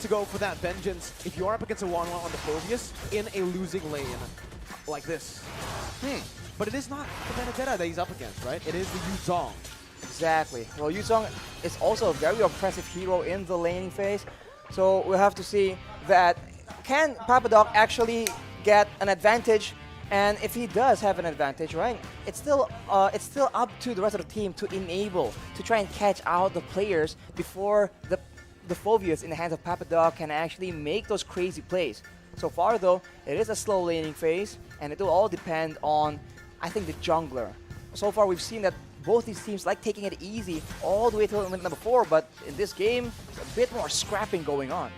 to go for that vengeance if you are up against a 1-1 on the Phobius in a losing lane like this. But it is not the Benedetta that he's up against, right? It is the Yuzong. Exactly. Well, Yuzong is also a very oppressive hero in the laning phase. So we'll have to see that can Papadog actually get an advantage. And if he does have an advantage, right, it's still up to the rest of the team to enable, to try and catch out the players before the Phobius in the hands of Papadog can actually make those crazy plays. So far, though, it is a slow laning phase, and it will all depend on, I think, the jungler. So far, we've seen that both these teams like taking it easy all the way till minute number 4, but in this game, a bit more scrapping going on.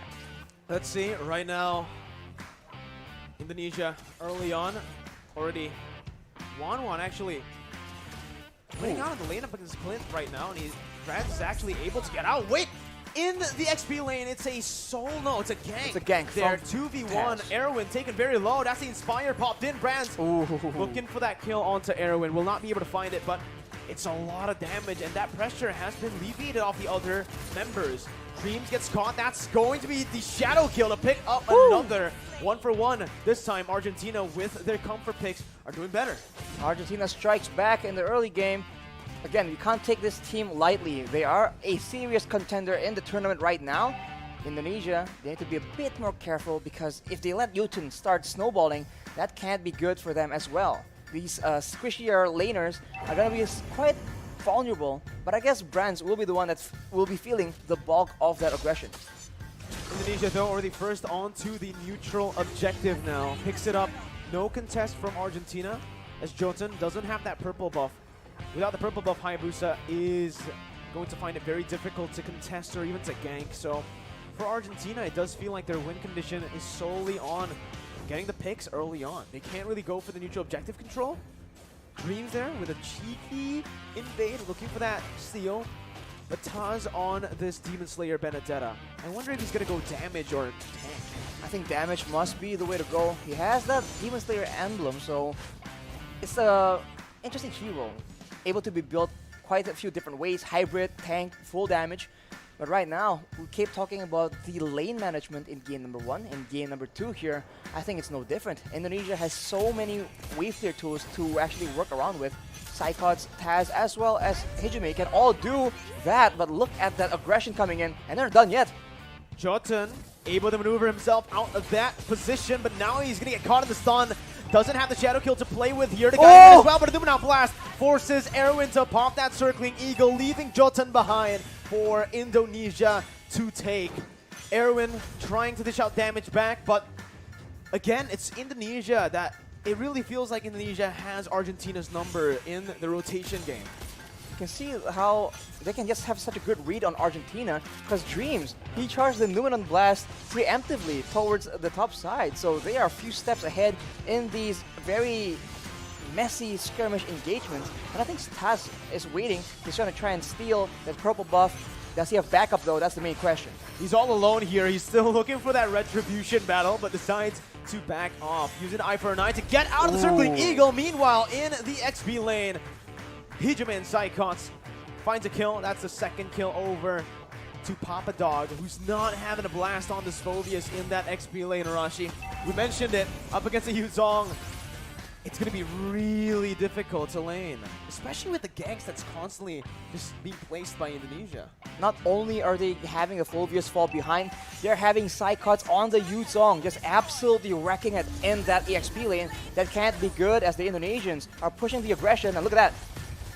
Let's see, right now, Indonesia early on, already 1-1 actually winning out of the lane up against Clint right now, and Brad is actually able to get out. Wait! In the XP lane, it's a solo, no, it's a gank. It's a gank. There, 2v1, Erwin taken very low. That's the Inspire popped in. Brands looking for that kill onto Erwin. Will not be able to find it, but it's a lot of damage, and that pressure has been alleviated off the other members. Dreams gets caught. That's going to be the shadow kill to pick up another 1-for-1. This time, Argentina with their comfort picks are doing better. Argentina strikes back in the early game. Again, you can't take this team lightly. They are a serious contender in the tournament right now. Indonesia, they need to be a bit more careful because if they let Yutun start snowballing, that can't be good for them as well. These squishier laners are going to be quite vulnerable, but I guess Brands will be the one that will be feeling the bulk of that aggression. Indonesia, though, already first onto the neutral objective now. Picks it up. No contest from Argentina, as Jotun doesn't have that purple buff. Without the purple buff, Hayabusa is going to find it very difficult to contest or even to gank. So for Argentina, it does feel like their win condition is solely on getting the picks early on. They can't really go for the neutral objective control. Dreams there with a cheeky invade, looking for that steal. But Taz on this Demon Slayer Benedetta. I wonder if he's going to go damage or tank. I think damage must be the way to go. He has that Demon Slayer emblem, so it's a interesting hero. Able to be built quite a few different ways, hybrid, tank, full damage. But right now, we keep talking about the lane management in game number 1. In game number 2 here, I think it's no different. Indonesia has so many wave clear tools to actually work around with. Psychots, Taz, as well as Hijime can all do that, but look at that aggression coming in, and they're not done yet. Jotun able to maneuver himself out of that position, but now he's going to get caught in the stun. Doesn't have the shadow kill to play with here to guide him as well, but a Luminal Blast forces Erwin to pop that circling eagle, leaving Jotun behind for Indonesia to take. Erwin trying to dish out damage back, but again, it's Indonesia that it really feels like Indonesia has Argentina's number in the rotation game. You can see how they can just have such a good read on Argentina, because Dreams, he charged the Numenon Blast preemptively towards the top side, so they are a few steps ahead in these very messy skirmish engagements. And I think Taz is waiting. He's trying to try and steal that purple buff. Does he have backup though? That's the main question. He's all alone here. He's still looking for that retribution battle, but decides to back off. Using Eye for an Eye to get out of the circling eagle. Meanwhile, in the XP lane, Hijime and Psychots finds a kill. That's the second kill over to Papadog, who's not having a blast on this Phobius in that XP lane, Arashi. We mentioned it, up against the Yuzong. It's going to be really difficult to lane, especially with the ganks that's constantly just being placed by Indonesia. Not only are they having a Phobius fall behind, they're having Psychots on the Yuzong, just absolutely wrecking it in that EXP lane. That can't be good as the Indonesians are pushing the aggression, and look at that.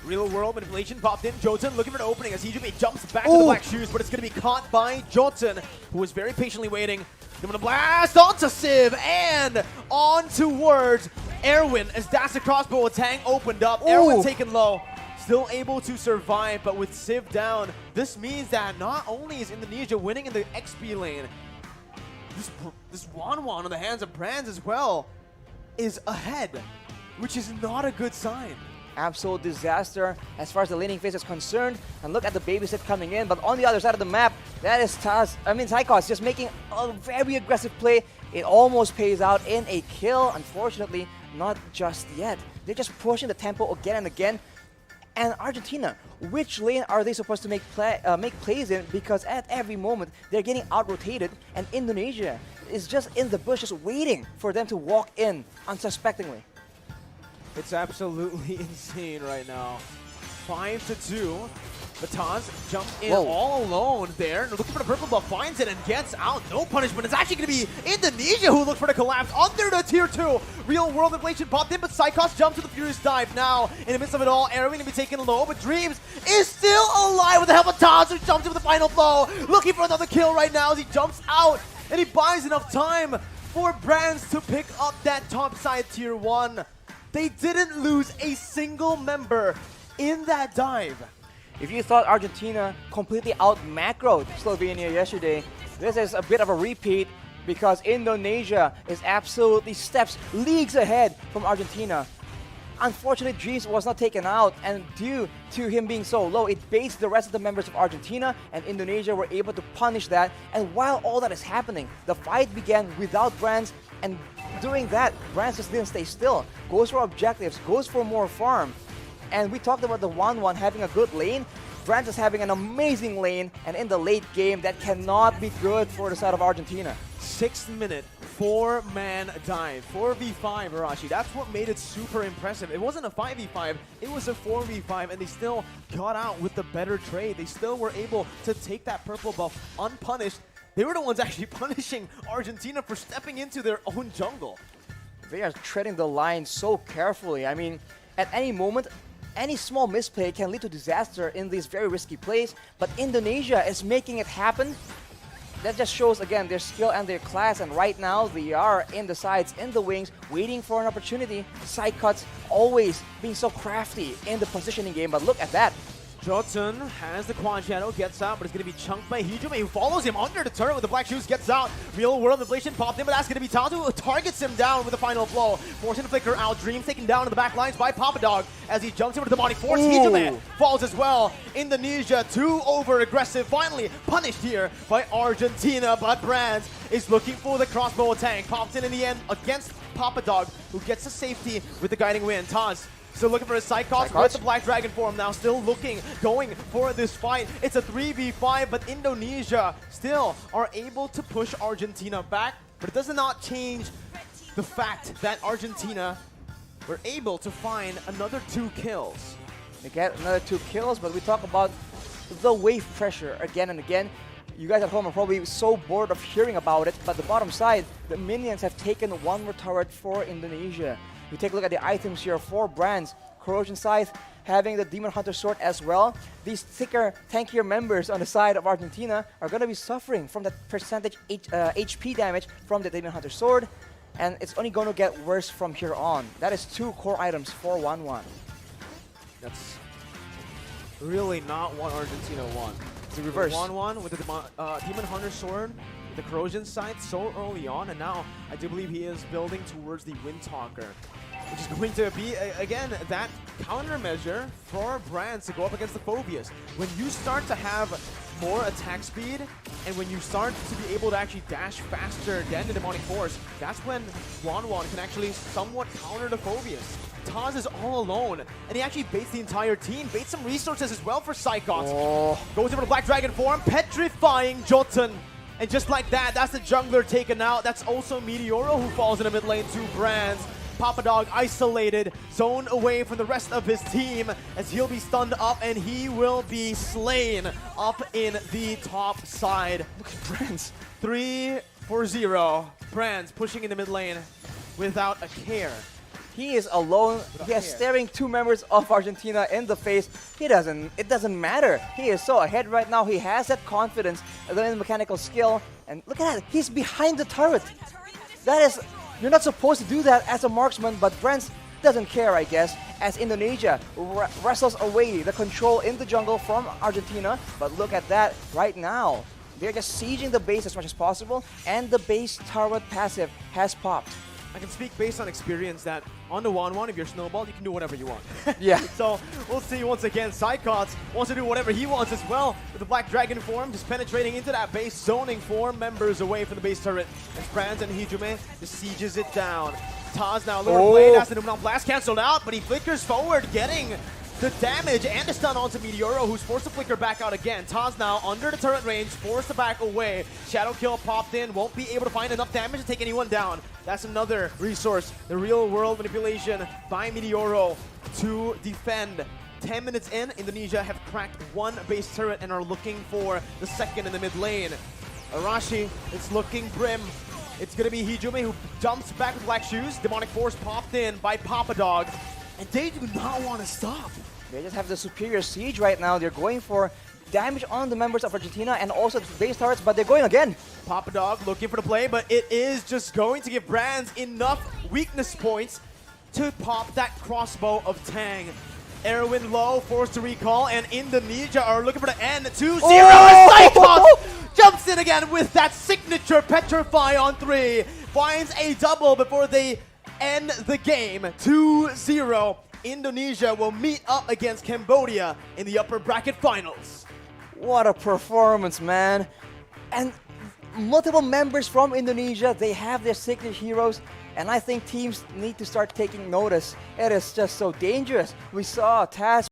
Real world manipulation popped in. Jotun looking for an opening as Hijime jumps back to the black shoes, but it's going to be caught by Jotun, who was very patiently waiting. They're going to blast onto Civ and on towards Erwin as that's the crossbow attack opened up. Erwin taken low, still able to survive, but with Civ down, this means that not only is Indonesia winning in the XP lane, this Wan on the hands of Brands as well is ahead, which is not a good sign. Absolute disaster as far as the laning phase is concerned. And look at the babysit coming in, but on the other side of the map, that is Psychots just making a very aggressive play. It almost pays out in a kill. Unfortunately, not just yet. They're just pushing the tempo again and again. And Argentina, which lane are they supposed to make plays in? Because at every moment they're getting out-rotated, and Indonesia is just in the bushes waiting for them to walk in unsuspectingly. It's absolutely insane right now. 5-2. Taz jumps in all alone there, looking for the purple buff, finds it and gets out. No punishment. It's actually going to be Indonesia who looks for the collapse under the tier 2. Real world inflation popped in, but Psychos jumps to the Furious Dive now. In the midst of it all, Arrow going to be taken low, but Dreams is still alive with the help of Taz, who jumps in with the final blow. Looking for another kill right now as he jumps out, and he buys enough time for Brands to pick up that top side tier 1. They didn't lose a single member in that dive. If you thought Argentina completely out-macroed Slovenia yesterday, this is a bit of a repeat because Indonesia is absolutely leagues ahead from Argentina. Unfortunately, Dreams was not taken out, and due to him being so low, it baits the rest of the members of Argentina, and Indonesia were able to punish that. And while all that is happening, the fight began without Brands, and doing that, Brands just didn't stay still. Goes for objectives, goes for more farm. And we talked about the 1-1 having a good lane. Brands is having an amazing lane, and in the late game, that cannot be good for the side of Argentina. 6th minute, 4-man dive, 4v5, Arashi. That's what made it super impressive. It wasn't a 5v5, it was a 4v5, and they still got out with the better trade. They still were able to take that purple buff unpunished. They were the ones actually punishing Argentina for stepping into their own jungle. They are treading the line so carefully. I mean, at any moment, any small misplay can lead to disaster in these very risky plays, but Indonesia is making it happen. That just shows, again, their skill and their class, and right now they are in the sides, in the wings, waiting for an opportunity. Side cuts always being so crafty in the positioning game, but look at that. Jotun has the quad shadow, gets out, but it's going to be chunked by Hijume, who follows him under the turret with the black shoes, gets out. Real world inflation popped in, but that's going to be Tatu, who targets him down with the final blow. Forcing the flicker out, Dream taken down in the back lines by Papa Dog as he jumps in with the demonic force. Hijume falls as well. Indonesia, too over aggressive, finally punished here by Argentina, but Brands is looking for the crossbow attack. Pops in the end against Papa Dog, who gets the safety with the guiding wind. Taz still looking for his Psychos with the Black Dragon form now, still going for this fight. It's a 3v5, but Indonesia still are able to push Argentina back, but it does not change the fact that Argentina were able to find another 2 kills. They get another 2 kills, but we talk about the wave pressure again and again. You guys at home are probably so bored of hearing about it, but the bottom side, the minions have taken 1 more turret for Indonesia. You take a look at the items here, 4 Brands, Corrosion Scythe, having the Demon Hunter Sword as well. These thicker, tankier members on the side of Argentina are going to be suffering from that percentage HP damage from the Demon Hunter Sword, and it's only going to get worse from here on. That is 2 core items for 1-1. That's really not what Argentina won. It's the reverse. 1-1 with the Demon Hunter Sword, the Corrosion Scythe so early on, and now I do believe he is building towards the Windtalker, which is going to be, again, that countermeasure for Brands to go up against the Phobias. When you start to have more attack speed, and when you start to be able to actually dash faster than the Demonic Force, that's when Wanwan can actually somewhat counter the Phobias. Taz is all alone, and he actually baits the entire team, baits some resources as well for Psychos. Goes in for the Black Dragon form, petrifying Jotun. And just like that, that's the jungler taken out. That's also Meteoro who falls in the mid lane to Brands. Papa Dog isolated, zoned away from the rest of his team as he'll be stunned up and he will be slain up in the top side. Look at Brands. 3-0. Brands pushing in the mid lane without a care. He is alone. He is staring 2 members of Argentina in the face. It doesn't matter. He is so ahead right now. He has that confidence, the mechanical skill. And look at that. He's behind the turret. That is, you're not supposed to do that as a marksman, but Brands doesn't care, I guess, as Indonesia wrestles away the control in the jungle from Argentina. But look at that right now. They're just sieging the base as much as possible, and the base turret passive has popped. I can speak based on experience that on the 1-1, if you're snowballed, you can do whatever you want. Yeah. So we'll see once again. Psychots wants to do whatever he wants as well with the Black Dragon form, just penetrating into that base, zoning 4 members away from the base turret. As Brands and Hijume just sieges it down. Taz now, Lure Blade has the Numenon Blast canceled out, but he flickers forward, getting the damage and the stun onto Meteoro, who's forced to flicker back out again. Taz now under the turret range, forced to back away. Shadow Kill popped in, won't be able to find enough damage to take anyone down. That's another resource, the real world manipulation by Meteoro to defend. 10 minutes in, Indonesia have cracked one base turret and are looking for the second in the mid lane. Arashi, it's looking grim. It's going to be Hijumi who jumps back with Black Shoes. Demonic Force popped in by Papa Dog. And they do not want to stop. They just have the superior siege right now. They're going for damage on the members of Argentina and also the base turrets, but they're going again. Papa Dog looking for the play, but it is just going to give Brands enough weakness points to pop that crossbow of Tang. Erwin low, forced to recall, and Indonesia are looking for the end. 2-0, Cyclops jumps in again with that signature Petrify on 3. Finds a double before they end the game. 2-0. Indonesia will meet up against Cambodia in the upper bracket finals. What a performance, man. And multiple members from Indonesia, they have their signature heroes. And I think teams need to start taking notice. It is just so dangerous. We saw Taz